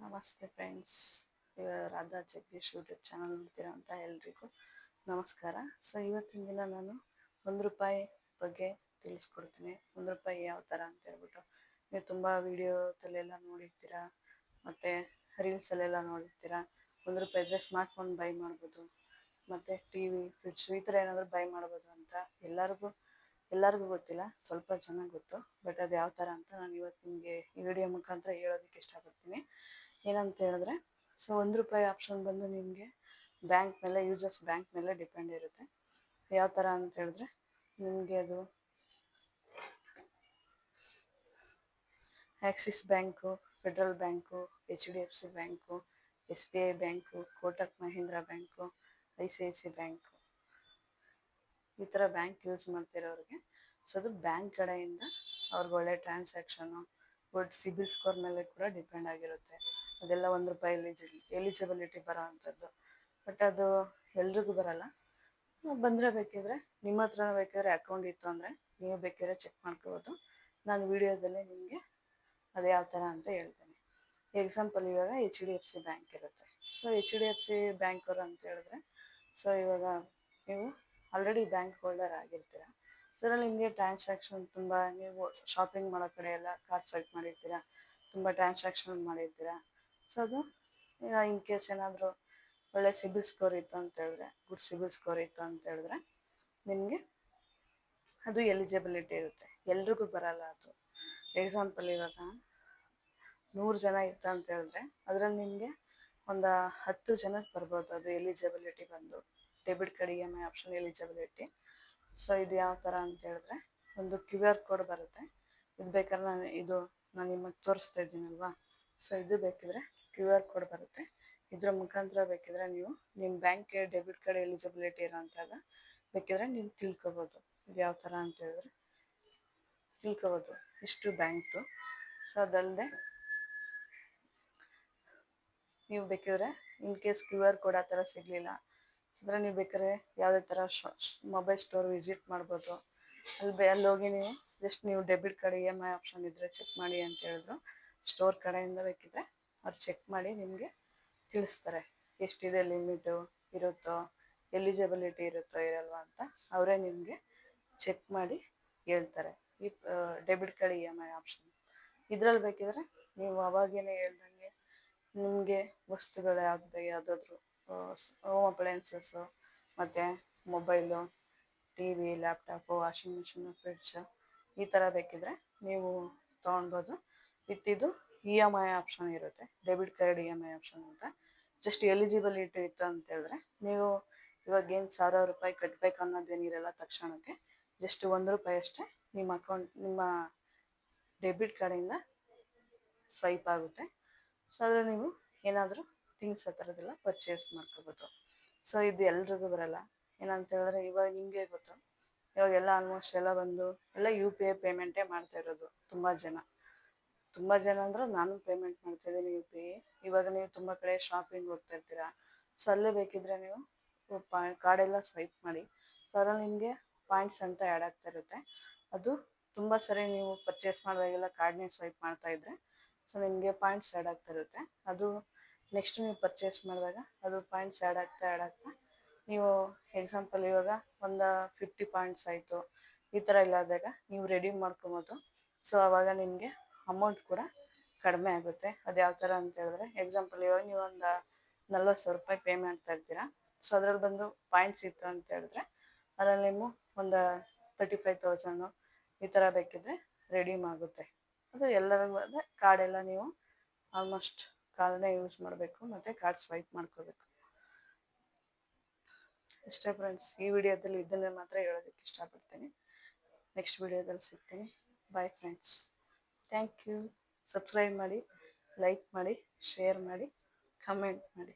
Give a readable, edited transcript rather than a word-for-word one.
ನಮಸ್ತೆ friends. Radha Jagadish YouTube channel ನೋಡ್ತೀರಾ ಎಲ್ರಿಗೂ ನಮಸ್ಕಾರ. ಸೊ ಇವತ್ತಿನ ದಿನ ನಾನು ₹1 ಬಗ್ಗೆ ತಿಳಿಸ್ಕೊಡ್ತೀನಿ. ₹1 ಯಾವ ಥರ ಅಂತ ಹೇಳ್ಬಿಟ್ಟು ನೀವು ತುಂಬ ವೀಡಿಯೋದಲ್ಲೆಲ್ಲ ನೋಡಿರ್ತೀರಾ, ಮತ್ತು ರೀಲ್ಸಲ್ಲೆಲ್ಲ ನೋಡಿರ್ತೀರಾ. ₹1 ಇದ್ದರೆ ಸ್ಮಾರ್ಟ್ಫೋನ್ ಬೈ ಮಾಡ್ಬೋದು, ಮತ್ತು ಟಿ ವಿ, ಫ್ರಿಡ್ಜ್ ಈ ಥರ ಏನಾದರೂ ಬೈ ಮಾಡ್ಬೋದು ಅಂತ ಎಲ್ಲರಿಗೂ ಗೊತ್ತಿಲ್ಲ, ಸ್ವಲ್ಪ ಚೆನ್ನಾಗಿ ಗೊತ್ತು. ಬಟ್ ಅದು ಯಾವ ಥರ ಅಂತ ನಾನು ಇವತ್ತು ನಿಮಗೆ ಈ ವಿಡಿಯೋ ಮುಖಾಂತರ ಹೇಳೋದಕ್ಕೆ ಇಷ್ಟಪಡ್ತೀನಿ. ಏನಂತ ಹೇಳಿದ್ರೆ, ಸೊ ₹1 ಆಪ್ಷನ್ ಬಂದು ನಿಮಗೆ ಬ್ಯಾಂಕ್ ಮೇಲೆ, ಯೂಸರ್ಸ್ ಬ್ಯಾಂಕ್ ಮೇಲೆ ಡಿಪೆಂಡ್ ಇರುತ್ತೆ. ಯಾವ ಥರ ಅಂತ ಹೇಳಿದ್ರೆ, ನಿಮಗೆ ಅದು Axis bank, federal bank, HDFC bank, SBI bank, Kotak Mahindra bank, ICICI bank, ಈ ಥರ ಬ್ಯಾಂಕ್ ಯೂಸ್ ಮಾಡ್ತಿರೋರಿಗೆ ಸೊ ಅದು ಬ್ಯಾಂಕ್ ಕಡೆಯಿಂದ ಅವ್ರಿಗೆ ಒಳ್ಳೆ ಟ್ರಾನ್ಸಾಕ್ಷನು, ಗುಡ್ ಸಿಬಿಲ್ ಸ್ಕೋರ್ ಮೇಲೆ ಕೂಡ ಡಿಪೆಂಡ್ ಆಗಿರುತ್ತೆ. ಅದೆಲ್ಲ ₹1 ಎಲಿಜಿಬಿಲಿಟಿ ಬರೋ ಅಂಥದ್ದು. ಬಟ್ ಅದು ಎಲ್ರಿಗೂ ಬರಲ್ಲ. ಬಂದರೆ ಬೇಕಿದ್ರೆ ನಿಮ್ಮ ಹತ್ರ ಬೇಕಾದ್ರೆ ಅಕೌಂಟ್ ಇತ್ತು ಅಂದರೆ ನೀವು ಬೇಕಾದ್ರೆ ಚೆಕ್ ಮಾಡ್ಕೋಬೋದು. ನಾನು ವಿಡಿಯೋದಲ್ಲೇ ನಿಮಗೆ ಅದು ಯಾವ ಥರ ಅಂತ ಹೇಳ್ತೇನೆ. ಎಕ್ಸಾಂಪಲ್ ಇವಾಗ HDFC ಬ್ಯಾಂಕ್ ಇರುತ್ತೆ. ಸೊ HDFC ಬ್ಯಾಂಕ್ ಅವರು ಅಂತ ಹೇಳಿದ್ರೆ, ಸೊ ಇವಾಗ ನೀವು ಆಲ್ರೆಡಿ ಬ್ಯಾಂಕ್ ಹೋಲ್ಡರ್ ಆಗಿರ್ತೀರ. ಸೊ ಅದರಲ್ಲಿ ನಿಮಗೆ ಟ್ರಾನ್ಸಾಕ್ಷನ್ ತುಂಬ, ನೀವು ಶಾಪಿಂಗ್ ಮಾಡೋ ಕಡೆ ಎಲ್ಲ ಕಾರ್ಡ್ ಸ್ವೈಪ್ ಮಾಡಿರ್ತೀರ, ತುಂಬ ಟ್ರಾನ್ಸಾಕ್ಷನ್ ಮಾಡಿರ್ತೀರ. ಸೊ ಅದು ಇನ್ ಕೇಸ್ ಏನಾದರೂ ಒಳ್ಳೆ ಸಿಬಿಲ್ ಸ್ಕೋರ್ ಇತ್ತು ಅಂತ ಹೇಳಿದ್ರೆ, ಗುಡ್ ಸಿಬಿಲ್ ಸ್ಕೋರ್ ಇತ್ತು ಅಂತ ಹೇಳಿದ್ರೆ ನಿಮಗೆ ಅದು ಎಲಿಜಿಬಿಲಿಟಿ ಇರುತ್ತೆ. ಎಲ್ರಿಗೂ ಬರಲ್ಲ ಅದು. ಎಕ್ಸಾಂಪಲ್ ಇವಾಗ 100 ಜನ ಇತ್ತು ಅಂತ ಹೇಳಿದ್ರೆ ಅದರಲ್ಲಿ ನಿಮಗೆ ಒಂದು 10 ಜನಕ್ಕೆ ಬರ್ಬೋದು ಅದು ಎಲಿಜಿಬಿಲಿಟಿ ಬಂದು, debit card EMI option eligibility. So ಇದು ಯಾವ ಥರ ಅಂತ ಹೇಳಿದ್ರೆ, ಒಂದು QR ಕೋಡ್ ಬರುತ್ತೆ. ಇದು ಬೇಕಾದ್ರೆ ನಾನು ನಿಮಗೆ ತೋರಿಸ್ತಾ ಇದ್ದೀನಲ್ವಾ. ಸೊ ಇದು ಬೇಕಿದ್ರೆ QR ಕೋಡ್ ಬರುತ್ತೆ. ಇದರ ಮುಖಾಂತರ ಬೇಕಿದ್ರೆ ನೀವು ನಿಮ್ಮ ಬ್ಯಾಂಕ್ಗೆ ಡೆಬಿಟ್ ಕಾರ್ಡ್ ಎಲಿಜಿಬಿಲಿಟಿ ಇರೋಂಥಾಗ ಬೇಕಿದ್ರೆ ನೀವು ತಿಳ್ಕೊಬೋದು. ಇದು ಯಾವ ಥರ ಅಂತ ಹೇಳಿದ್ರೆ ತಿಳ್ಕೊಬೋದು ಇಷ್ಟು ಬ್ಯಾಂಕ್ದು. ಸೊ ಅದಲ್ಲದೆ ನೀವು ಬೇಕಿದ್ರೆ ಇನ್ ಕೇಸ್ QR ಕೋಡ್ ಆ ಥರ ಸಿಗಲಿಲ್ಲ ಅಂದರೆ ನೀವು ಬೇಕಾದ್ರೆ ಯಾವುದೇ ಥರ ಮೊಬೈಲ್ ಸ್ಟೋರ್ ವಿಸಿಟ್ ಮಾಡ್ಬೋದು. ಅಲ್ಲಿ ಹೋಗಿ ನೀವು ಜಸ್ಟ್ ನೀವು ಡೆಬಿಟ್ ಕಾರ್ಡ್ EMI ಆಪ್ಷನ್ ಇದ್ದರೆ ಚೆಕ್ ಮಾಡಿ ಅಂತ ಹೇಳಿದ್ರು, ಸ್ಟೋರ್ ಕಡೆಯಿಂದ ಬೇಕಿದ್ರೆ ಅವ್ರು ಚೆಕ್ ಮಾಡಿ ನಿಮಗೆ ತಿಳಿಸ್ತಾರೆ ಎಷ್ಟಿದೆ ಲಿಮಿಟು ಇರುತ್ತೋ, ಎಲಿಜಿಬಿಲಿಟಿ ಇರುತ್ತೋ ಇರಲ್ವ ಅಂತ ಅವರೇ ನಿಮಗೆ ಚೆಕ್ ಮಾಡಿ ಹೇಳ್ತಾರೆ. ಈ ಡೆಬಿಟ್ ಕಾರ್ಡ್ EMI ಆಪ್ಷನ್ ಇದರಲ್ಲಿ ಬೇಕಿದ್ರೆ ನೀವು ಅವಾಗೇನೆ ಹೇಳ್ದಂಗೆ ನಿಮಗೆ ವಸ್ತುಗಳು ಯಾವುದಾದ್ರೂ ಹೋಮ್ ಅಪ್ಲಯನ್ಸಸ್ಸು, ಮತ್ತು mobile, TV, laptop, washing machine, fridge ಈ ಥರ ಬೇಕಿದ್ರೆ ನೀವು ತೊಗೊಳ್ಬೋದು. ಇದು EMI ಆಪ್ಷನ್ ಇರುತ್ತೆ, ಡೆಬಿಟ್ ಕಾರ್ಡ್ EMI ಆಪ್ಷನ್ ಅಂತ. ಜಸ್ಟ್ ಎಲಿಜಿಬಿಲಿಟಿ ಇತ್ತು ಅಂತ ಹೇಳಿದ್ರೆ ನೀವು ಇವಾಗೇನು ₹1000 ಕಟ್ಟಬೇಕು ಅನ್ನೋದೇನಿರಲ್ಲ. ತಕ್ಷಣಕ್ಕೆ ಜಸ್ಟ್ ₹1 ಅಷ್ಟೇ ನಿಮ್ಮ ಡೆಬಿಟ್ ಕಾರ್ಡಿಂದ ಸ್ವೈಪ್ ಆಗುತ್ತೆ. ಸೊ ಆದರೆ ನೀವು ಏನಾದರೂ ಥಿಂಗ್ಸ್ ಆ ಥರದ್ದೆಲ್ಲ ಪರ್ಚೇಸ್ ಮಾಡ್ಕೋಬೋದು. ಸೊ ಇದು ಎಲ್ರಿಗೂ ಬರಲ್ಲ. ಏನಂತ ಹೇಳಿದ್ರೆ ಇವಾಗ ನಿಮಗೆ ಗೊತ್ತು, ಇವಾಗೆಲ್ಲ ಆಲ್ಮೋಸ್ಟ್ ಎಲ್ಲ ಬಂದು ಎಲ್ಲ UPI ಪೇಮೆಂಟೇ ಮಾಡ್ತಾ ಇರೋದು. ತುಂಬ ಜನ ಅಂದ್ರೆ ನಾನು ಪೇಮೆಂಟ್ ಮಾಡ್ತಾಯಿದ್ದೀನಿ UPI. ಇವಾಗ ನೀವು ತುಂಬ ಕಡೆ ಶಾಪಿಂಗ್ ಹೋಗ್ತಾ ಇರ್ತೀರಾ. ಸೊ ಅಲ್ಲೇ ಬೇಕಿದ್ರೆ ನೀವು ಕಾರ್ಡೆಲ್ಲ ಸ್ವೈಪ್ ಮಾಡಿ. ಸೊ ಅದರಲ್ಲಿ ನಿಮಗೆ ಪಾಯಿಂಟ್ಸ್ ಅಂತ ಆ್ಯಡ್ ಆಗ್ತಾ ಇರುತ್ತೆ. ಅದು ತುಂಬ ಸರಿ ನೀವು ಪರ್ಚೇಸ್ ಮಾಡಿದಾಗೆಲ್ಲ ಕಾರ್ಡ್ನೇ ಸ್ವೈಪ್ ಮಾಡ್ತಾಯಿದ್ರೆ ಸೊ ನಿಮಗೆ ಪಾಯಿಂಟ್ಸ್ ಆ್ಯಡ್ ಆಗ್ತಾ ಇರುತ್ತೆ. ಅದು ನೆಕ್ಸ್ಟ್ ನೀವು ಪರ್ಚೇಸ್ ಮಾಡಿದಾಗ ಅದು ಪಾಯಿಂಟ್ಸ್ ಆ್ಯಡ್ ಆಗ್ತಾ ನೀವು ಎಕ್ಸಾಂಪಲ್ ಇವಾಗ ಒಂದು 50 ಪಾಯಿಂಟ್ಸ್ ಆಯಿತು, ಈ ಥರ ಎಲ್ಲ ಆದಾಗ ನೀವು ರೆಡೀಮ್ ಮಾಡ್ಕೊಬೋದು. ಸೊ ಆವಾಗ ನಿಮಗೆ ಅಮೌಂಟ್ ಕೂಡ ಕಡಿಮೆ ಆಗುತ್ತೆ. ಅದು ಯಾವ ಥರ ಅಂತ ಹೇಳಿದ್ರೆ, ಎಕ್ಸಾಂಪಲ್ ಇವಾಗ ನೀವು ಒಂದು ₹40,000 ಪೇ ಮಾಡ್ತಾ ಇರ್ತೀರಾ. ಸೊ ಅದ್ರಲ್ಲಿ ಬಂದು ಪಾಯಿಂಟ್ಸ್ ಇತ್ತು ಅಂತ ಹೇಳಿದ್ರೆ ಅದರಲ್ಲಿ ನೀವು ಒಂದು 35,000 ಈ ಥರ ಬೇಕಿದ್ರೆ ರೆಡೀಮ್ ಆಗುತ್ತೆ. ಅದು ಎಲ್ಲರಿಗೂ ಅಂದರೆ ಕಾರ್ಡೆಲ್ಲ ನೀವು ಆಲ್ಮೋಸ್ಟ್ ಕಾರ್ಡನ್ನೇ ಯೂಸ್ ಮಾಡಬೇಕು ಮತ್ತು ಕಾರ್ಡ್ ಸ್ವೈಪ್ ಮಾಡ್ಕೋಬೇಕು. ಅಷ್ಟೇ ಫ್ರೆಂಡ್ಸ್, ಈ ವಿಡಿಯೋದಲ್ಲಿ ಇದನ್ನೇ ಮಾತ್ರ ಹೇಳೋದಕ್ಕೆ ಇಷ್ಟಪಡ್ತೀನಿ. ನೆಕ್ಸ್ಟ್ ವಿಡಿಯೋದಲ್ಲಿ ಸಿಗ್ತೀನಿ. Bye friends, thank you. Subscribe ಮಾಡಿ, ಲೈಕ್ ಮಾಡಿ, ಶೇರ್ ಮಾಡಿ, ಕಮೆಂಟ್ ಮಾಡಿ.